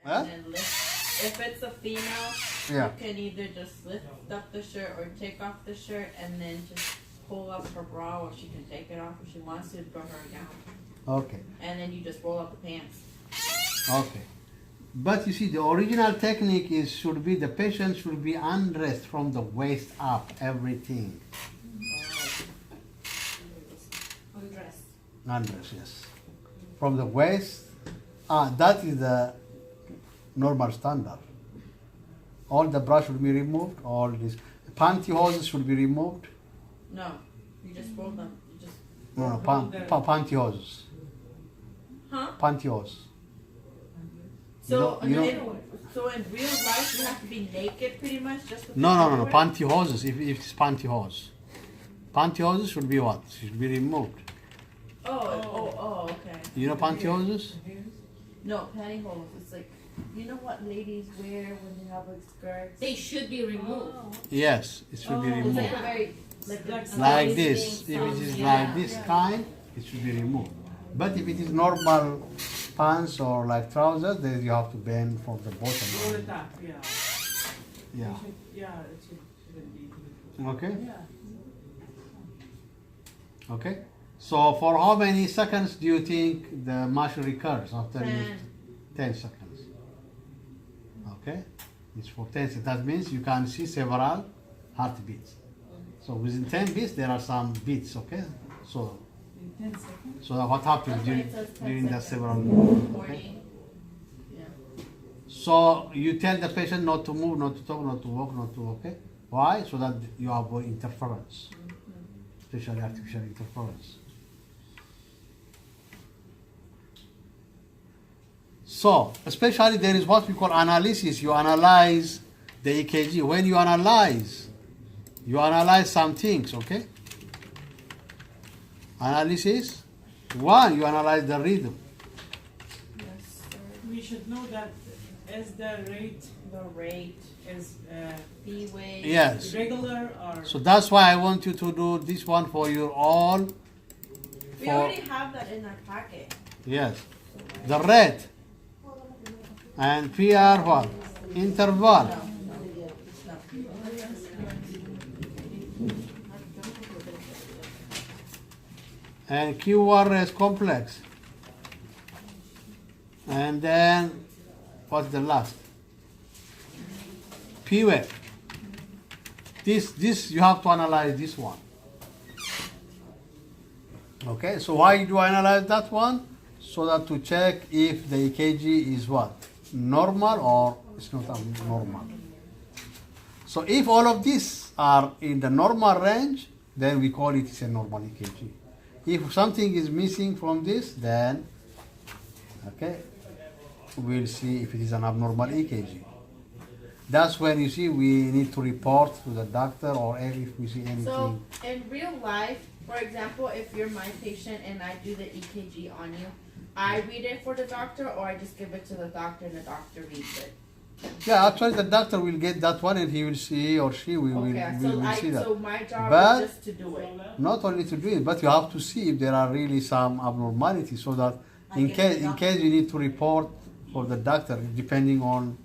and Huh? then lift. If it's a female, Yeah. you can either just lift up the shirt or take off the shirt and then just pull up her bra, or she can take it off if she wants to, put her gown. Okay. And then you just roll up the pants. Okay. But you see, the original technique is should be the patient should be undressed from the waist up, everything. Undress. Undressed, yes. From the waist, that is the normal standard. All the bra should be removed, all these pantyhose should be removed. No, you just roll them. You just No, pantyhose. huh? Pantyhose. So you know- in real life you have to be naked pretty much just with No, the no, no, no, underwear? pantyhoses, if it's pantyhose. Pantyhoses should be what? Should be removed. Oh, okay. You know pantyhoses? No, pantyhose. It's like, you know what ladies wear when they have like skirts? They should be removed. Yes, it should be It's removed. like a very Like this. If it is like this kind, it should be removed. But if it is normal pants or like trousers, then you have to bend from the Roll bottom. it up, yeah. Yeah. It shouldn't be. Okay. Yeah. Okay. So for how many seconds do you think the machine recurs after 10. 10 seconds? Okay. It's for 10 seconds. That means you can see several heartbeats. So within 10 beats, there are some beats. Okay. So In 10 seconds. so what happens That's why it says 10 during the seconds. several minutes? Okay. 40. Yeah. So you tell the patient not to move, not to talk, not to walk, not to, okay? Why? So that you avoid interference, especially artificial interference. So, especially there is what we call analysis. You analyze the EKG. When you analyze some things, okay? Analysis. One, you analyze the rhythm. Yes, sir. We should know that as the rate The rate, is B wave. Yes. regular or So that's why I want you to do this one for your all. We already have that in our packet. Yes. The rate and PR what? Interval. No. And QRS complex. And then what's the last? P wave. This you have to analyze this one. Okay, so why do I analyze that one? So that to check if the EKG is what? Normal or it's not abnormal. So if all of these are in the normal range, then we call it a normal EKG. If something is missing from this, then okay, we'll see if it is an abnormal EKG. That's when you see we need to report to the doctor, or if we see anything. So in real life, for example, if you're my patient and I do the EKG on you, I read it for the doctor, or I just give it to the doctor and the doctor reads it. Yeah, actually the doctor will get that one and he will see, or she will Okay, will see that. so my job But- is just to do it. Not only to do it, but you have to see if there are really some abnormalities, so that in I get case you need to report for the doctor, depending on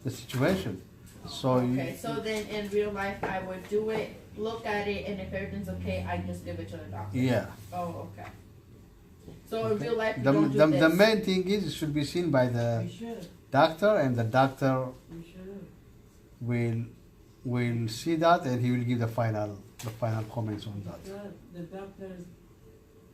the situation. So Okay, so then in real life, I would do it, look at it, and if everything's okay, I just give it to the doctor. yeah. Oh, okay. So in real life, you The, don't do the, this. the main thing is it should be seen by the we should. doctor, and the doctor We should. will see that, and he will give the final comments on that. The doctor's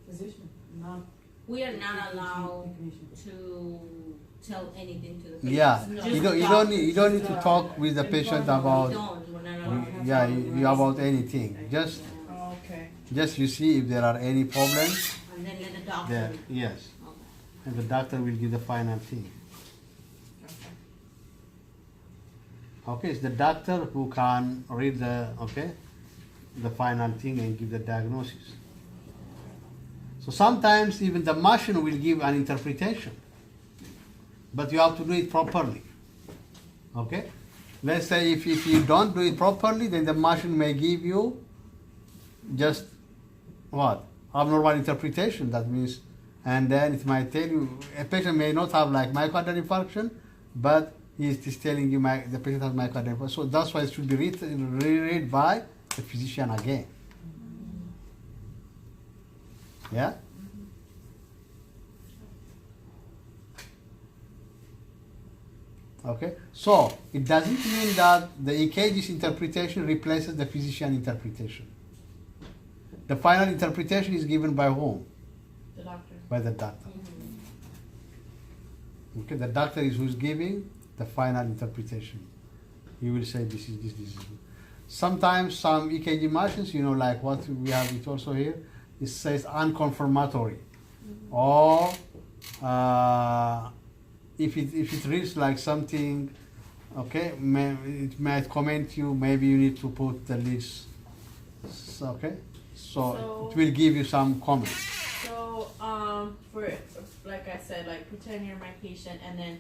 physician, not We are not allowed technician. to tell anything to the patient. Yeah, No. you don't need to talk with the patient We about don't. We're not allowed. yeah you about anything. Just Oh, okay. you see if there are any problems. And then let the doctor. There, yes, Okay. and the doctor will give the final thing. Okay, it's the doctor who can read the final thing and give the diagnosis. So sometimes even the machine will give an interpretation, but you have to do it properly. Okay? Let's say if you don't do it properly, then the machine may give you just what? Abnormal interpretation. That means, and then it might tell you, a patient may not have like myocardial infarction, but he's telling you the patient has myocardial. So that's why it should be read by the physician again. Yeah? Okay, so it doesn't mean that the EKG's interpretation replaces the physician interpretation. The final interpretation is given by whom? The doctor. By the doctor. Okay, the doctor is who's giving the final interpretation. He will say this is this, this is. Sometimes some EKG machines, like what we have it also here, it says unconfirmatory, or if it reads like something, okay, it might comment you, maybe you need to put the list, okay? So it will give you some comments. So, for, like I said, like pretend you're my patient and then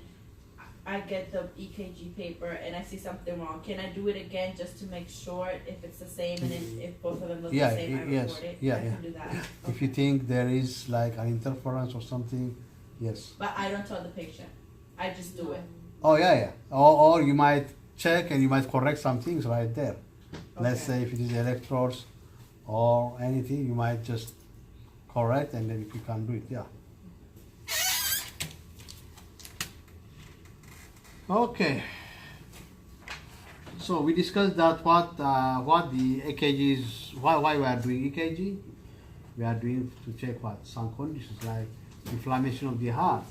I get the EKG paper and I see something wrong. Can I do it again just to make sure if it's the same and if both of them look the same, I report it? I can do that. If you think there is like an interference or something, yes. But I don't tell the patient. I just do it. Oh yeah. Or you might check and you might correct some things right there. Let's Okay. say if it is electrodes or anything, you might just correct, and then if you can do it, yeah. Okay. So we discussed that what the EKG is, why we are doing EKG. We are doing to check what some conditions like inflammation of the heart,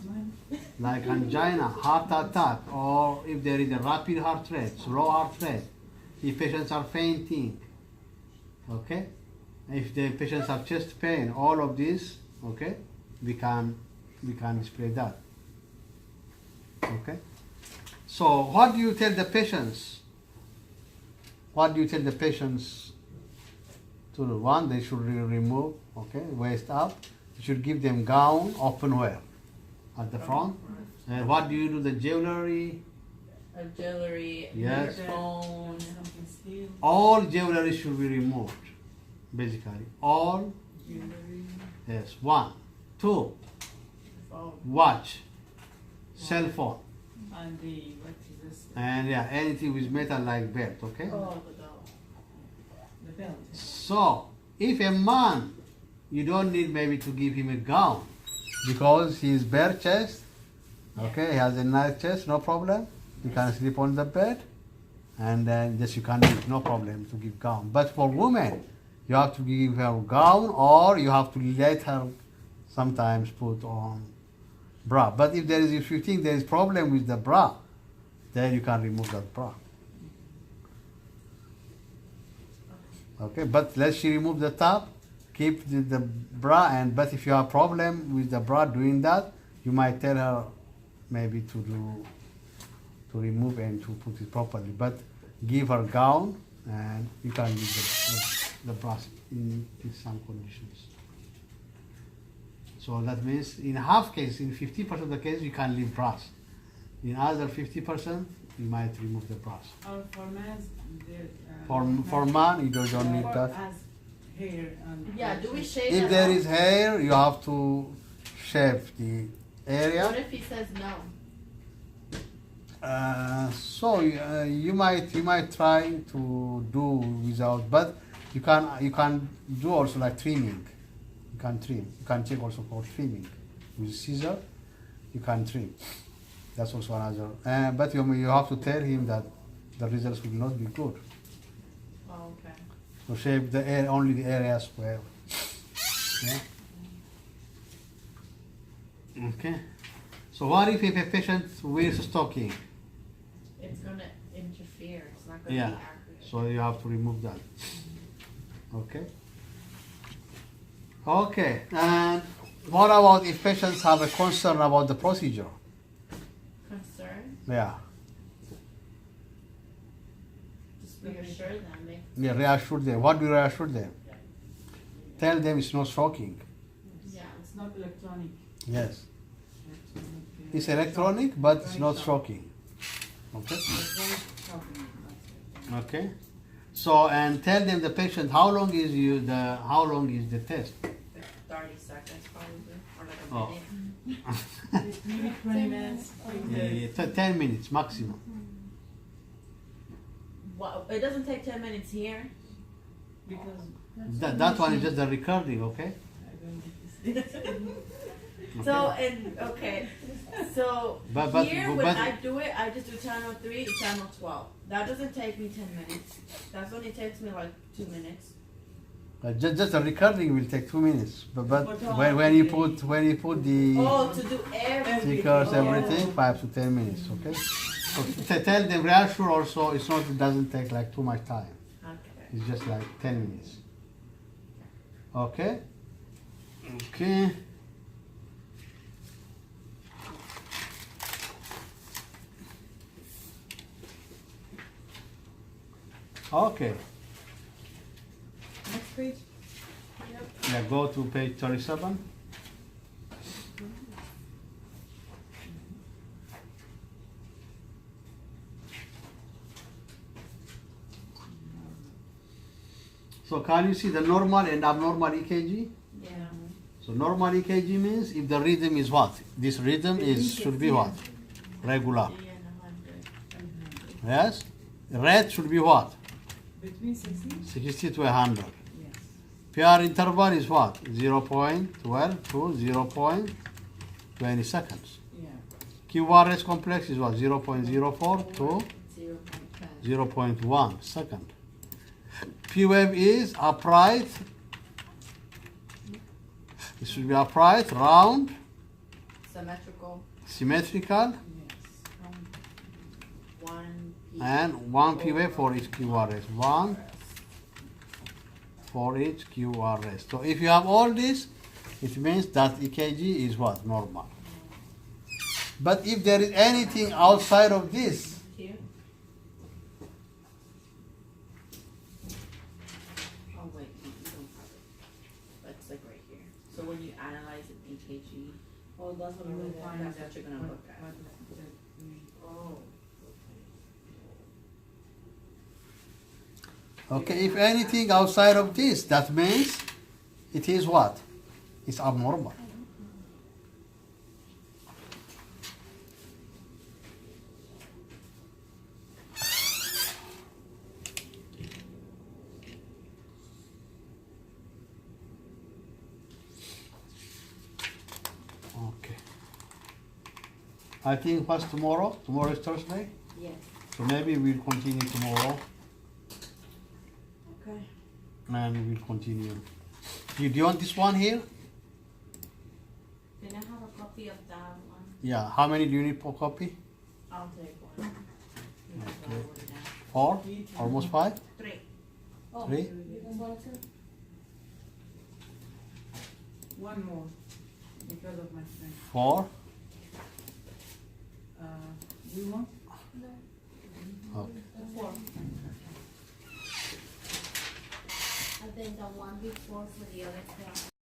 like angina, heart attack, or if there is a rapid heart rate, slow heart rate, if patients are fainting, okay, if the patients have chest pain, all of this, okay, we can display that, okay. So what do you tell the patients? What do you tell the patients to do? One, they should remove, okay, waist up. You should give them gown, open wear at the front. And what do you do? The jewelry, Jewelry, Yes. earphones. Something steel, all jewelry should be removed. Basically, all. jewelry, Yes. 1, 2, Phone. watch, cell phone, and the, what is this? and yeah, anything with metal like belt. Okay. Oh, the bell. The belt. So if a man, you don't need maybe to give him a gown because he's bare chest. Okay, he has a nice chest, no problem. You can sleep on the bed, and then just you can leave, no problem to give gown. But for women, you have to give her a gown, or you have to let her sometimes put on bra. But if you think there is problem with the bra, then you can remove that bra. Okay, but let she remove the top, keep the bra, but if you have problem with the bra doing that, you might tell her maybe to remove and to put it properly. But give her gown, and you can use the bra in some conditions. So that means in half case, in 50% of the case, you can leave bras. In other 50%, you might remove the bras. Or for men's, For man, you don't need that. As hair and. Yeah, do we shave If that there off? is hair, you have to shave the What area. if he says no? So you might try to do without, but you can do also like trimming. You can trim. You can check also for trimming with scissor. You can trim. That's also another. But you have to tell him that the results will not be good. Oh, okay. So shave only the areas where. Yeah. Okay. So what if a patient wears stocking? It's gonna interfere. It's not gonna Yeah. be accurate. So you have to remove that. Okay. Okay. And what about if patients have a concern about the procedure? Concern? Yeah. Just reassure them. Yeah. Reassure them. What do you reassure them? Tell them it's not shocking. Yeah. It's not electronic. Yes. It's electronic, but it's not shocking. Okay. Electronic shocking, that's it. Okay. So and tell them the patient how long is the test? 30 seconds probably, or like a Oh. minute. Maybe 20 minutes. 10 minutes maximum. Well, it doesn't take 10 minutes here. Because That one is just the recording, okay? I don't So, and, okay, so But- here but- when but- I do it, I just do channel 3 to channel 12. That doesn't take me 10 minutes. That's only takes me like 2 minutes. Just the recording will take 2 minutes. But But when you put the Oh, to do everything. stickers, Oh. everything, 5 to 10 minutes, okay? So tell them reassure also it's not, it doesn't take like too much time. Okay. It's just like 10 minutes. Okay? Okay. Okay. Next page. Yeah, go to page 37. So can you see the normal and abnormal EKG? Yeah. So normal EKG means if the rhythm is what? This rhythm is should be what? Regular. 60 and 100. Yes? Rate should be what? Between 60? 60 to 100. Yes. PR interval is what? 0.12 to 0.20 seconds. Yeah. QRS complex is what? 0.04 to 0.10. 0.1 second. P wave is upright. It should be upright, round, Symmetrical. symmetrical, Yes. 1 P. and 1 P wave for each QRS. 1 for each QRS. So if you have all this, it means that EKG is what? Normal. But if there is anything outside of this, Here. Oh wait, no, you don't have it. That's like right here. So when you analyze an EKG, oh, that's what You will I'm find That's that what you're gonna look at. what is that we- Oh. okay, if anything outside of this, that means it is what? It's abnormal. Okay. I think what's tomorrow? Tomorrow is Thursday? Yes. So maybe we'll continue tomorrow Okay. and we'll continue. Do you want this one here? Can I have a copy of that one? Yeah. How many do you need per copy? I'll take one. You have that Okay. one now. 4? Almost 5? 3. 3? One more, because of my friend. 4? Do you want? Okay. 4. I think the one before for the other class.